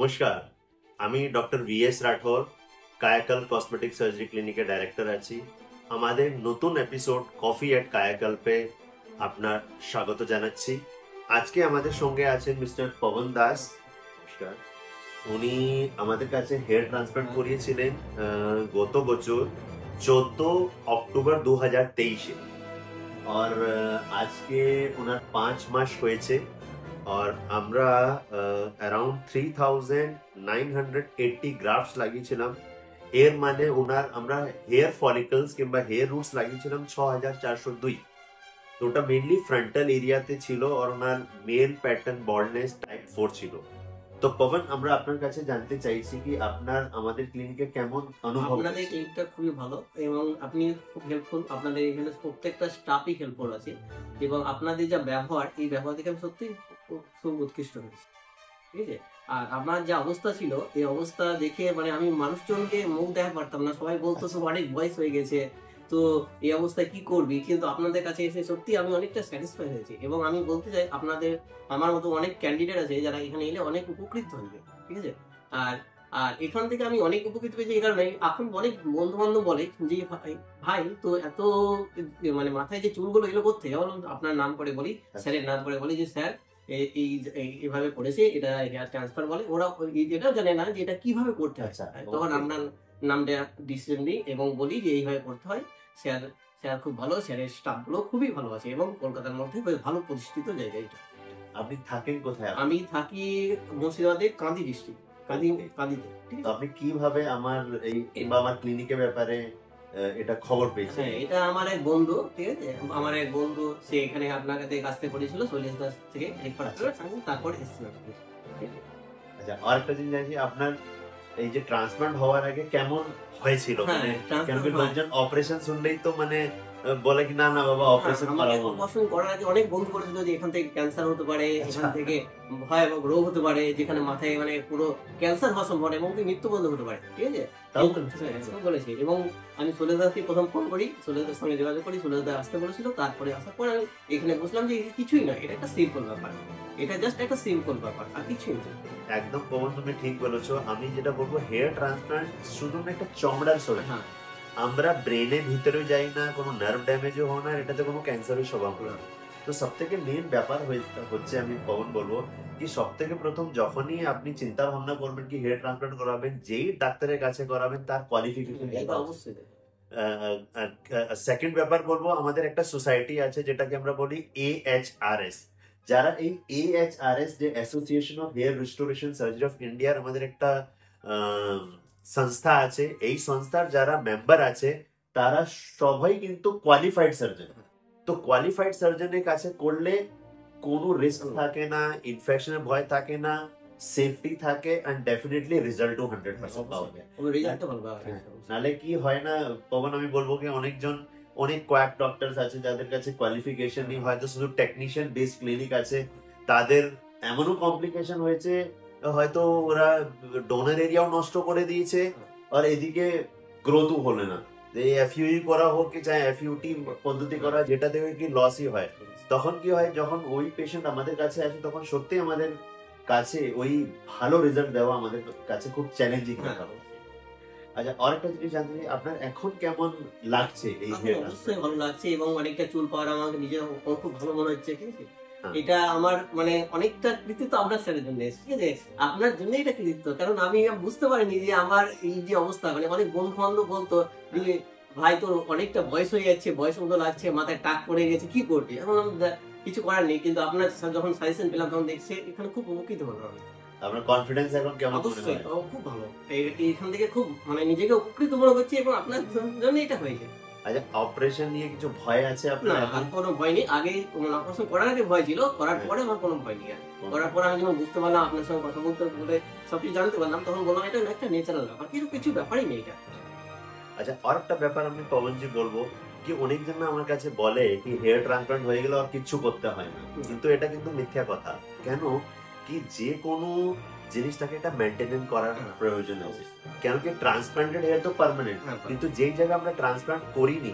নমস্কার, আমি doctor VS Rathore, Kayakalp cosmetic surgery ক্লিনিকের ডাইরেক্টর আছি। আমাদের নতুন এপিসোড কফি এট কায়াকল্পে আপনার স্বাগত জানাচ্ছি। আজকে আমাদের সঙ্গে আছেন মিস্টার পবন দাস। নমস্কার। উনি আমাদের কাছে হেয়ার ট্রান্সপ্লান্ট করিয়েছিলেন গত বছর 14 অক্টোবর 2023-এ। আর আজকে ওনার 5 মাস হয়েছে। আর আমরা অ্যারাউন্ড 3980 গ্রাফটস লাগিয়েছিলাম। এর মানে ওনার আমরা হেয়ার ফলিকলস কিংবা হেয়ার রুটস লাগিয়েছিলাম 6402। তো ওটা মেনলি ফ্রন্টাল এরিয়াতে ছিল আর ওনার মেল প্যাটার্ন বল্ডনেস টাইপ 4 ছিল। তো পবন, আমরা আপনার কাছে জানতে চাইছি কি আপনার আমাদের ক্লিনিকে কেমন অনুভব? আপনাদের ক্লিনিকটা খুবই ভালো এবং আপনি খুব হেল্পফুল। আপনাদের এখানে প্রত্যেকটা স্টাফই হেল্পফুল আছে এবং আপনাদের যা ব্যবহার, এই ব্যবহার থেকে আমি সত্যি খুব উৎকৃষ্ট হয়েছি। ঠিক আছে। আর আপনার যে অবস্থা ছিল, এই অবস্থা দেখে মানে আমি মানুষজনকে মুখ দেখা পারতাম না। সবাই বলতো সব অনেক বয়স হয়ে গেছে, তো এই অবস্থায় কি করবি, কিন্তু আপনাদের কাছে এসে সত্যি আমি অনেকটা স্যাটিসফাই হয়েছি। এবং আমি বলতে চাই, আপনাদের আমার মতো অনেক ক্যান্ডিডেট আছে যারা এখানে এলে অনেক উপকৃত হবে। ঠিক আছে। আর আর এখান থেকে আমি অনেক উপকৃত হয়েছি এই কারণে, এখন অনেক বন্ধু বান্ধব বলে যে ভাই তো এত মানে মাথায় যে চুলগুলো এলো করতে, যেমন আপনার নাম করে বলি, স্যারের নাম করে বলি যে স্যার এইভাবে করেছে, এটা হেয়ার ট্রান্সফার বলে। ওরা এটাও জানে না যে এটা কিভাবে করতে হয়। তখন আপনার নামটা ডিসিশন দিই এবং বলি যে এইভাবে করতে হয়। স্যার স্যার খুব ভালো, স্যারের স্টাফ গুলো খুবই ভালো আছে এবং কলকাতার মধ্যে ভালো প্রতিষ্ঠিত জায়গা এটা। আপনি থাকেন কোথায়? আমি থাকি মুর্শিদাবাদের কাঁদি ডিস্ট্রিক্ট, কাঁদিতে। ঠিক আছে। আপনি কিভাবে আমার এই কিংবা আমার ক্লিনিকের ব্যাপারে এটা খবর পেয়েছেন? হ্যাঁ, এটা আমার এক বন্ধু। ঠিক আছে। আমার এক বন্ধু, সে এখানে আপনার কাছ থেকে করেছিল, শৈলেশ দাস থেকে রেফার করে, তারপরে এসেছিল। আচ্ছা, আরেকটা জিনিস জানি, আপনার এই যে ট্রান্সপ্লান্ট হওয়ার আগে কেমন হয়েছিল? মানে কেন কি লোকজন অপারেশন শুনলেই তো মানে বলে কি না না বাবা অপারেশন করাবো। অপারেশন করার আগে অনেক বন্ধু বলেছিল যে এখান থেকে ক্যান্সার হতে পারে, এখান থেকে ভয়াবহ রোগ হতে পারে, যেখানে মাথায় মানে পুরো ক্যান্সার হওয়া সম্ভব এবং মৃত্যুবন্ধ হতে পারে। ঠিক আছে। বলেছে এবং আমি শৈলেশ দাসকে প্রথম ফোন করি, শৈলেশ দাসের সঙ্গে যোগাযোগ করি, শৈলেশ দাস আসতে বলেছিল। তারপরে আসার পর আমি এখানে বুঝলাম যে কিছুই না, এটা একটা সিম্পল ব্যাপার, এটা জাস্ট একটা সিম্পল ব্যাপার আর কিছুই না। একদম পবন, তুমি ঠিক বলেছো। আমি যেটা বলবো, হেয়ার ট্রান্সপ্লান্ট শুধু একটা চমড়ার সরে, আমরা ব্রেনের ভিতরেও যাই না, কোনো নার্ভ ড্যামেজও হয় না, এটাতে কোনো ক্যান্সারের স্বভাব না। তো সব থেকে মেন ব্যাপার হচ্ছে, আমি পবন বলবো কি সব থেকে প্রথম যখনই আপনি চিন্তা ভাবনা করবেন কি হেয়ার ট্রান্সপ্লান্ট করাবেন, যেই ডাক্তারের কাছে করাবেন তার কোয়ালিফিকেশন অবশ্যই। সেকেন্ড ব্যাপার বলবো, আমাদের একটা সোসাইটি আছে যেটাকে আমরা বলি AHRS। যারা এই AHRS, যে association of hair restoration surgery of ইন্ডিয়ার আমাদের একটা সংস্থা আছে। এই সংস্থার যারা মেম্বার আছে তারা সবাই কিন্তু কোয়ালিফাইড সার্জন। তো কোয়ালিফাইড সার্জনের কাছে করলে কোনো রিস্ক থাকে না, ইনফেকশনের ভয় থাকে না, সেফটি থাকে, এন্ড ডেফিনেটলি রেজাল্টও 100% পাওয়া যায়। নালে কি হয় না পবন, আমি বলবো কি অনেক কোয়াক ডক্টরস আছে যাদের কাছে কোয়ালিফিকেশন নেই, হয়তো শুধু টেকনিশিয়ান বেস ক্লিনিক আছে, তাদের এমনও কমপ্লিকেশন হয়েছে, হয়তো ওরা ডোনার এরিয়াও নষ্ট করে দিয়েছে আর এদিকে গ্রোথও হলো না। এই এফইউই করা হোক কি চাই এফইউটি পদ্ধতি করা, যেটাতে কি লসই হয়। তখন কি হয়, যখন ওই পেশেন্ট আমাদের কাছে আসে তখন সত্যি আমাদের কাছে ওই ভালো রেজাল্ট দেওয়া আমাদের কাছে খুব চ্যালেঞ্জিং ব্যাপার। আচ্ছা, আরেকটা জিনিস জানতে চাই, আপনার এখন কেমন লাগছে এই হেয়ার? অবশ্যই ভালো লাগছে এবং অনেকটা চুল পাওয়ার আমাকে নিজের খুব ভালো মনে হচ্ছে। ঠিক আছে। এটা আমার মানে অনেকটা কৃতিত্ব আপনার স্যারের জন্য। ঠিক আছে। আপনার জন্য এটা কৃতিত্ব, কারণ আমি বুঝতে পারিনি যে আমার এই যে অবস্থা, মানে অনেক বন্ধু বান্ধব বলতো যে ভাই তোর অনেকটা বয়স হয়ে যাচ্ছে, বয়স মতো লাগছে, মাথায় টাক পড়ে গেছে, কি করবি এখন? কিছু করার নেই, কিন্তু আপনার যখন সাজেশন পেলাম তখন দেখছি এখানে খুব উপকৃত হলো আমি। আপনার কনফিডেন্স এখন কেমন? অবশ্যই খুব ভালো, এখান থেকে খুব মানে নিজেকে উপকৃত মনে করছি এবং আপনার জন্য এটা হয়েছে। আচ্ছা, অপারেশন নিয়ে কিছু ভয় আছে আপনার? আর কোনো ভয় নেই। আগে অপারেশন করার আগে ভয় ছিল, করার পরে আমার কোনো ভয় নেই। করার পরে আমি যখন বুঝতে পারলাম, আপনার সঙ্গে কথা বলতে বলে সবকিছু জানতে পারলাম, তখন বললাম এটা একটা ন্যাচারাল ব্যাপার, কিছু ব্যাপারই নেই এটা। আচ্ছা, আরেকটা ব্যাপার আমি পবনজি বলবো কি, অনেকজন আমার কাছে বলে কি হেয়ার ট্রান্সপ্লান্ট হয়ে গেলে আর কিচ্ছু করতে হয় না, কিন্তু এটা কিন্তু মিথ্যা কথা। কেন কি, যে কোনো জিনিসটাকে এটা মেনটেনেন্স করার প্রয়োজন আছে। কেন কি ট্রান্সপ্লান্টেড হেয়ার তো পার্মানেন্ট, কিন্তু যেই জায়গায় আমরা ট্রান্সপ্লান্ট করিনি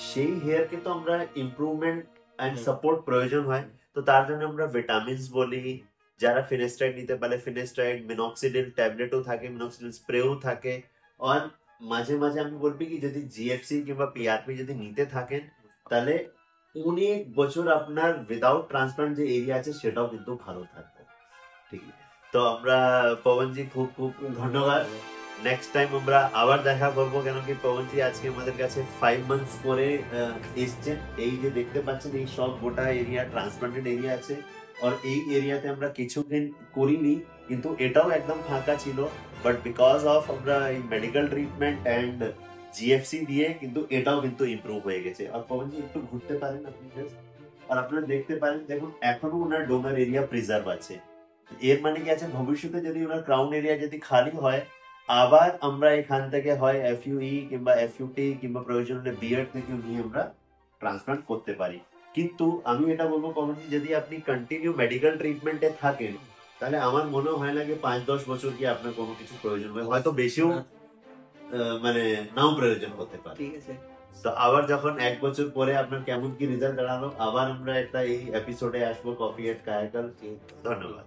সেই হেয়ার কে তো আমরা ইমপ্রুভমেন্ট এন্ড সাপোর্ট প্রয়োজন হয়। তো তার জন্য আমরা ভিটামিনস বলি, যারা ফিনেস্ট্রাইড নিতে পারে ফিনেস্ট্রাইড, মিনক্সিডিল ট্যাবলেটও থাকে, মিনক্সিডিল স্প্রেও থাকে। আর মাঝে মাঝে আমি বলবি কি যদি জিএফসি কিংবা পিআরপি যদি নিতে থাকেন তাহলে অনেক বছর আপনার উইদাউট ট্রান্সপ্লান্ট যে এরিয়া আছে সেটাও কিন্তু ভালো থাকবে। ঠিক আছে, তো আমরা পবনজি খুব খুব ধন্যবাদ। নেক্সট টাইম আমরা আবার দেখা করবো, কেন কি পবনজি আজকে আমাদের কাছে 5 মান্থস পরে এসছেন। এই যে দেখতে পাচ্ছেন এই সব গোটা এরিয়া ট্রান্সপ্লান্টেড এরিয়া আছে, আর এই এরিয়াতে আমরা কিছুদিন করিনি, কিন্তু এটাও একদম ফাঁকা ছিল, বাট বিকজ অফ আমরা এই মেডিকেল ট্রিটমেন্ট অ্যান্ড জিএফসি দিয়ে কিন্তু এটাও কিন্তু ইমপ্রুভ হয়ে গেছে। আর পবনজি একটু ঘুরতে পারেন আপনি just, আর আপনারা দেখতে পারেন দেখুন এখনো ওনার ডোনার এরিয়া প্রিজার্ভ আছে। এর মানে কি আছে, ভবিষ্যতে যদি ওনার ক্রাউন এরিয়া যদি খালি হয় আবার আমরা এখান থেকে হয় এফইউই কিংবা এফইউটি কিংবা প্রয়োজন হলে বিয়ার্ড থেকে নিয়ে আমরা ট্রান্সপ্লান্ট করতে পারি। কিন্তু আমি এটা বলবো কমনলি যদি আপনি কন্টিনিউ মেডিকেল ট্রিটমেন্টে থাকেন তাহলে আমার মনে হয় না যে 5-10 বছর কি আপনার কোনো কিছু প্রয়োজন হবে, হয়তো বেশিও মানে নাও প্রয়োজন হতে পারে। ঠিক আছে, তো আবার যখন 1 বছর পরে আপনার কেমন কি রেজাল্ট দাঁড়ালো আবার আমরা একটা এই এপিসোডে আসবো কফি এট কায়াকাল। ধন্যবাদ।